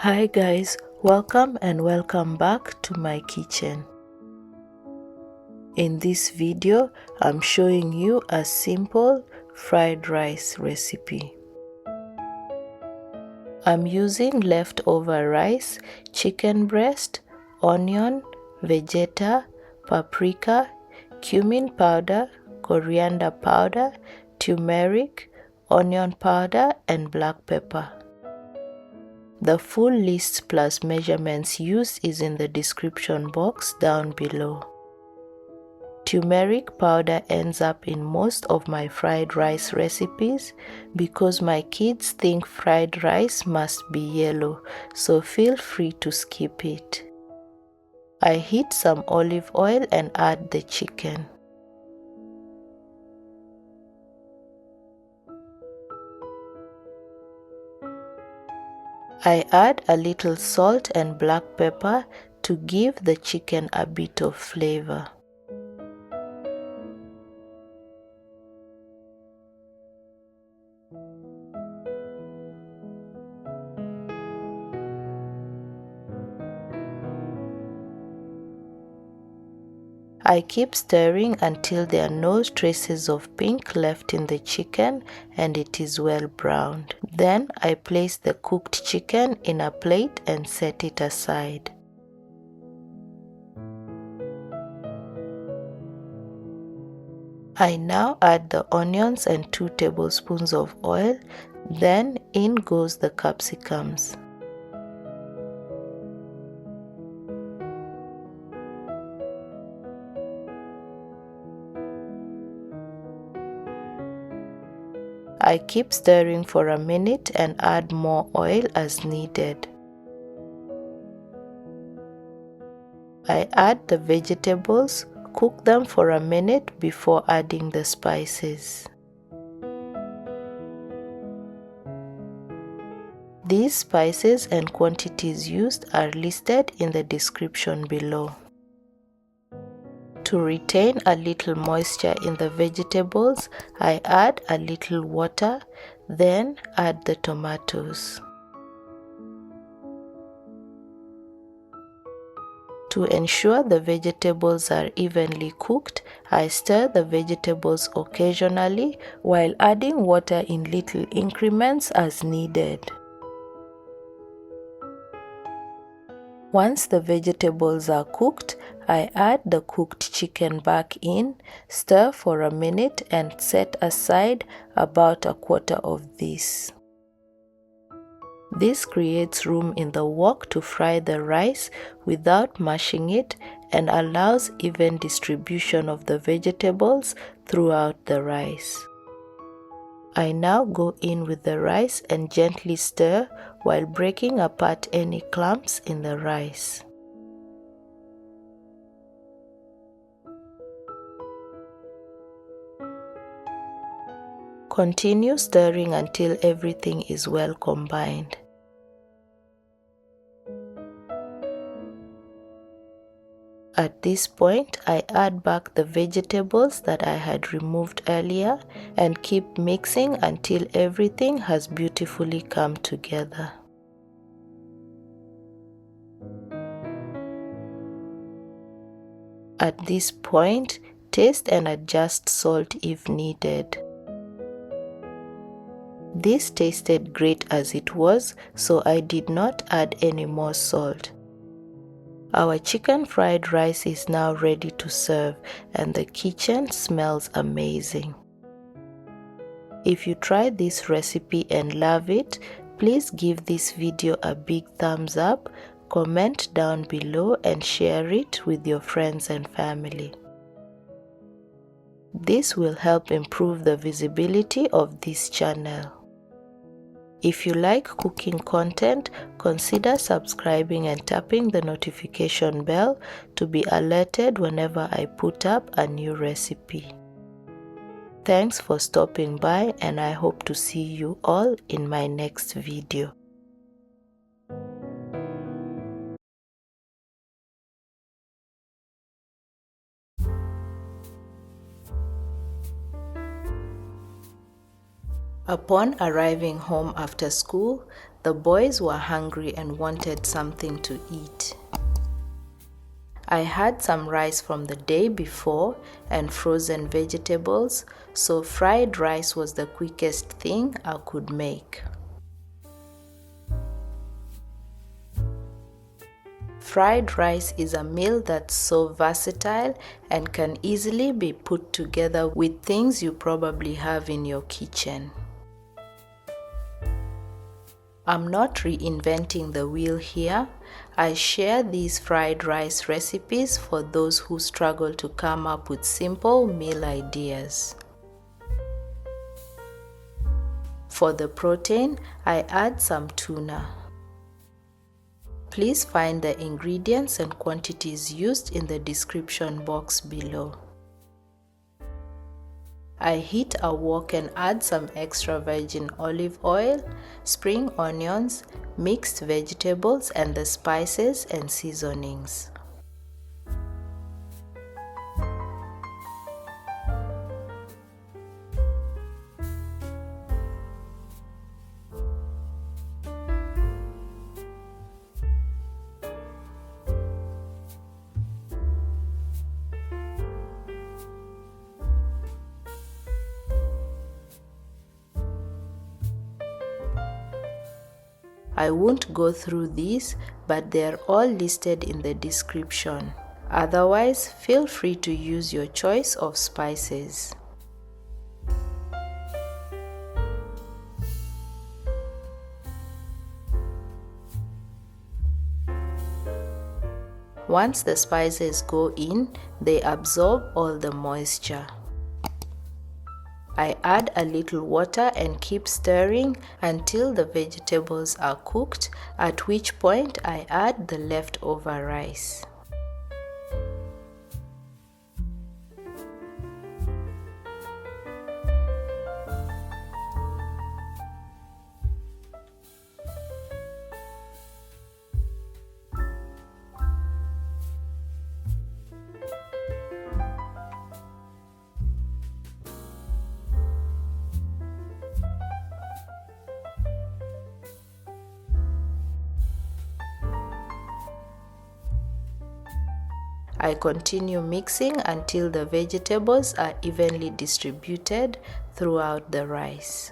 Hi guys, welcome back to my kitchen. In this video, I'm showing you a simple fried rice recipe. I'm using leftover rice, chicken breast, onion, vegeta, paprika, cumin powder, coriander powder, turmeric, onion powder, and black pepper. The full list plus measurements used is in the description box down below. Turmeric powder ends up in most of my fried rice recipes because my kids think fried rice must be yellow, so feel free to skip it. I heat some olive oil and add the chicken. I add a little salt and black pepper to give the chicken a bit of flavor. I keep stirring until there are no traces of pink left in the chicken and it is well browned. Then I place the cooked chicken in a plate and set it aside. I now add the onions and 2 tablespoons of oil, then in goes the capsicums. I keep stirring for a minute and add more oil as needed. I add the vegetables, cook them for a minute before adding the spices. These spices and quantities used are listed in the description below. To retain a little moisture in the vegetables, I add a little water, then add the tomatoes. To ensure the vegetables are evenly cooked, I stir the vegetables occasionally while adding water in little increments as needed. Once the vegetables are cooked, I add the cooked chicken back in, stir for a minute and set aside about a quarter of this. This creates room in the wok to fry the rice without mashing it and allows even distribution of the vegetables throughout the rice. I now go in with the rice and gently stir while breaking apart any clumps in the rice. Continue stirring until everything is well combined. At this point, I add back the vegetables that I had removed earlier and keep mixing until everything has beautifully come together. At this point, taste and adjust salt if needed. This tasted great as it was, so I did not add any more salt. Our chicken fried rice is now ready to serve and the kitchen smells amazing. If you try this recipe and love it, please give this video a big thumbs up, comment down below and share it with your friends and family. This will help improve the visibility of this channel. If you like cooking content, consider subscribing and tapping the notification bell to be alerted whenever I put up a new recipe. Thanks for stopping by and I hope to see you all in my next video. Upon arriving home after school, The boys were hungry and wanted something to eat. I had some rice from the day before and frozen vegetables, so fried rice was the quickest thing I could make. Fried rice is a meal that's so versatile and can easily be put together with things you probably have in your kitchen. I'm not reinventing the wheel here. I share these fried rice recipes for those who struggle to come up with simple meal ideas. For the protein, I add some tuna. Please find the ingredients and quantities used in the description box below. I heat a wok and add some extra virgin olive oil, spring onions, mixed vegetables, and the spices and seasonings. I won't go through these, but they're all listed in the description. Otherwise, feel free to use your choice of spices. Once the spices go in, they absorb all the moisture. I add a little water and keep stirring until the vegetables are cooked, at which point I add the leftover rice. I continue mixing until the vegetables are evenly distributed throughout the rice.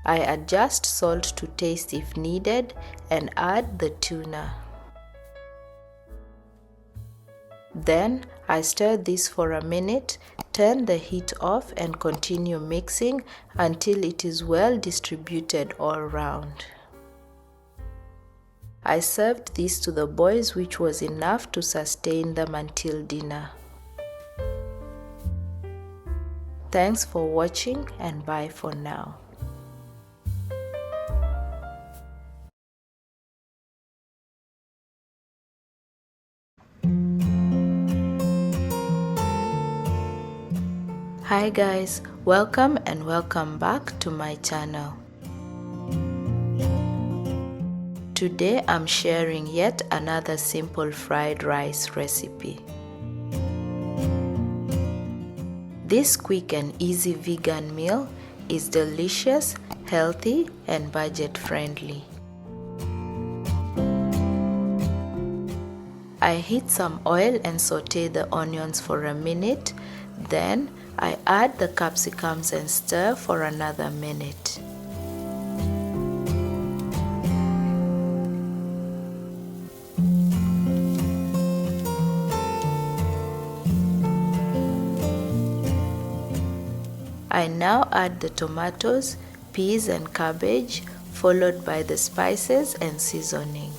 I adjust salt to taste if needed and add the tuna. Then I stir this for a minute, turn the heat off and continue mixing until it is well distributed all around. I served this to the boys, which was enough to sustain them until dinner. Thanks for watching and bye for now. Hi guys, welcome and welcome back to my channel. Today I'm sharing yet another simple fried rice recipe. This quick and easy vegan meal is delicious, healthy, and budget friendly. I heat some oil and saute the onions for a minute, then I add the capsicums and stir for another minute. I now add the tomatoes, peas and cabbage, followed by the spices and seasoning.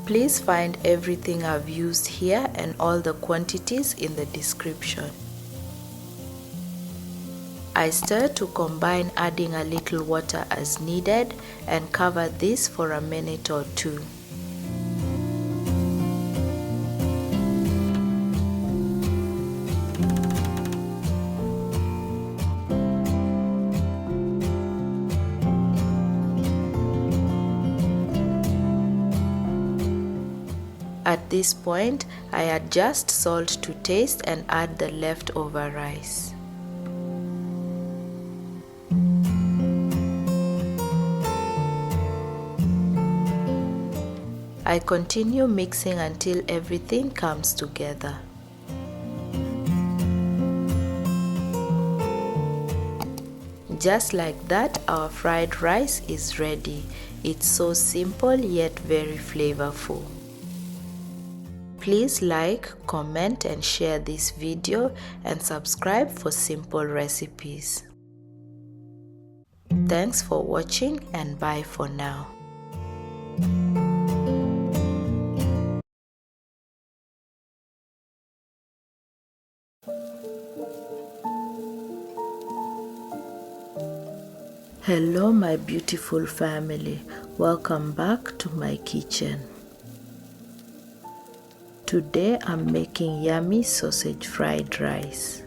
Please find everything I've used here and all the quantities in the description. I stir to combine, adding a little water as needed, and cover this for a minute or two. At this point, I adjust salt to taste and add the leftover rice. I continue mixing until everything comes together. Just like that, our fried rice is ready. It's so simple yet very flavorful. Please like, comment and share this video and subscribe for simple recipes. Thanks for watching and bye for now. Hello my beautiful family, welcome back to my kitchen. Today I'm making yummy sausage fried rice.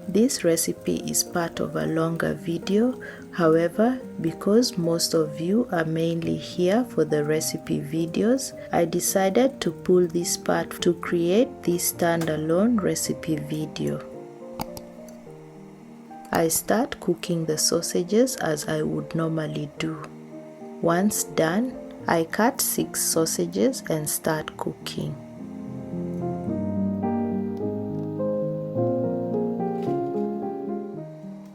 This recipe is part of a longer video, however, because most of you are mainly here for the recipe videos, I decided to pull this part to create this standalone recipe video. I start cooking the sausages as I would normally do. Once done, I cut 6 sausages and start cooking.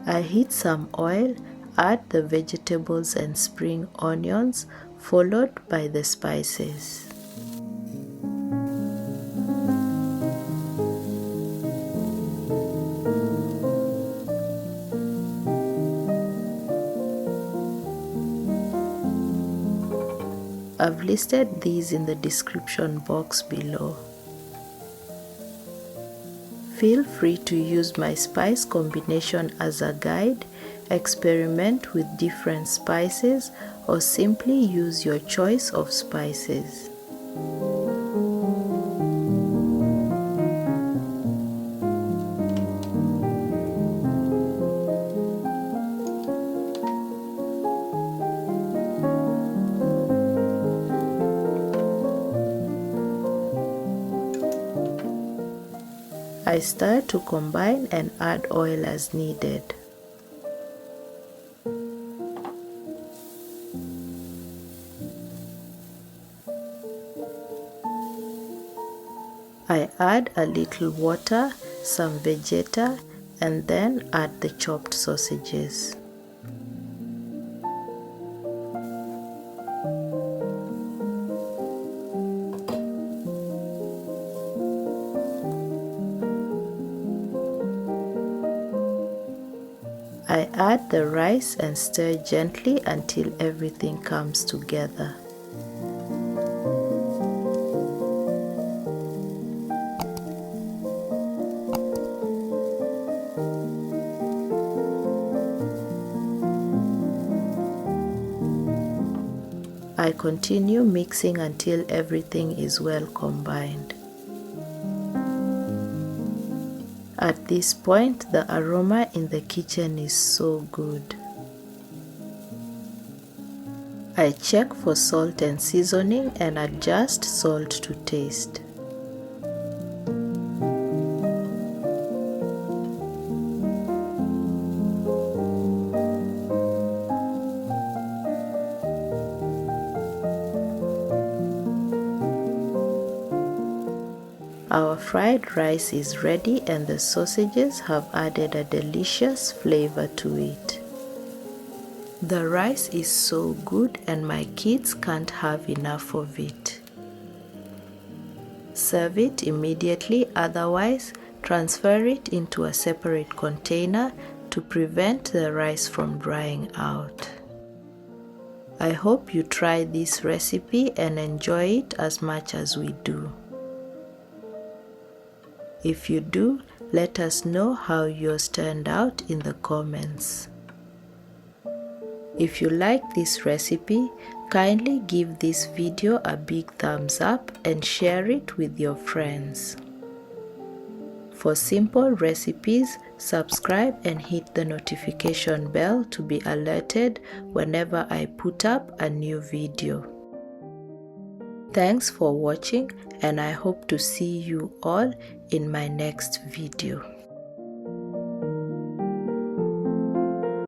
I heat some oil, add the vegetables and spring onions, followed by the spices. I've listed these in the description box below. Feel free to use my spice combination as a guide, experiment with different spices, or simply use your choice of spices. I stir to combine and add oil as needed. I add a little water, some vegeta, and then add the chopped sausages. I add the rice and stir gently until everything comes together. I continue mixing until everything is well combined. At this point, the aroma in the kitchen is so good. I check for salt and seasoning and adjust salt to taste. Our fried rice is ready and the sausages have added a delicious flavor to it. The rice is so good and my kids can't have enough of it. Serve it immediately, otherwise transfer it into a separate container to prevent the rice from drying out. I hope you try this recipe and enjoy it as much as we do. If you do, Let us know how yours turned out in the comments. If you like this recipe, kindly give this video a big thumbs up and share it with your friends. For simple recipes, subscribe and hit the notification bell to be alerted whenever I put up a new video. Thanks for watching, and I hope to see you all in my next video.